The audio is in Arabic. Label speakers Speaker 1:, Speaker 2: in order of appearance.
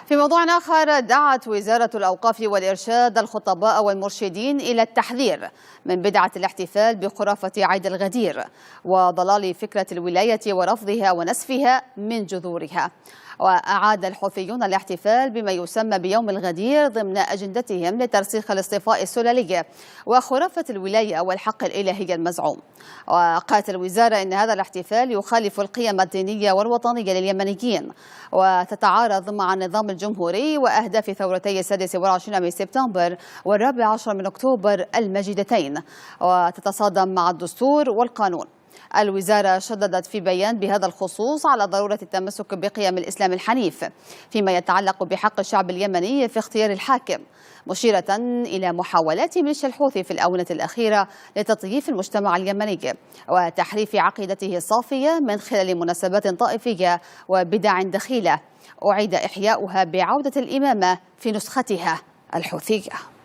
Speaker 1: في موضوع آخر، دعت وزارة الأوقاف والإرشاد الخطباء والمرشدين إلى التحذير من بدعة الاحتفال بخرافة عيد الغدير وضلال فكرة الولاية ورفضها ونسفها من جذورها. وأعاد الحوثيون الاحتفال بما يسمى بيوم الغدير ضمن أجندتهم لترسيخ الاصطفاء السلالي وخرافة الولاية والحق الإلهي المزعوم. وقالت الوزارة إن هذا الاحتفال يخالف القيم الدينية والوطنية لليمنيين وتتعارض مع النظام الجمهوري وأهداف ثورتي 26 من سبتمبر و14 من أكتوبر المجيدتين، وتتصادم مع الدستور والقانون. الوزارة شددت في بيان بهذا الخصوص على ضرورة التمسك بقيم الإسلام الحنيف فيما يتعلق بحق الشعب اليمني في اختيار الحاكم، مشيرة إلى محاولات ميليشيا الحوثي في الآونة الأخيرة لتطييف المجتمع اليمني وتحريف عقيدته الصافية من خلال مناسبات طائفية وبدع دخيلة أعيد إحياؤها بعودة الإمامة في نسختها الحوثية.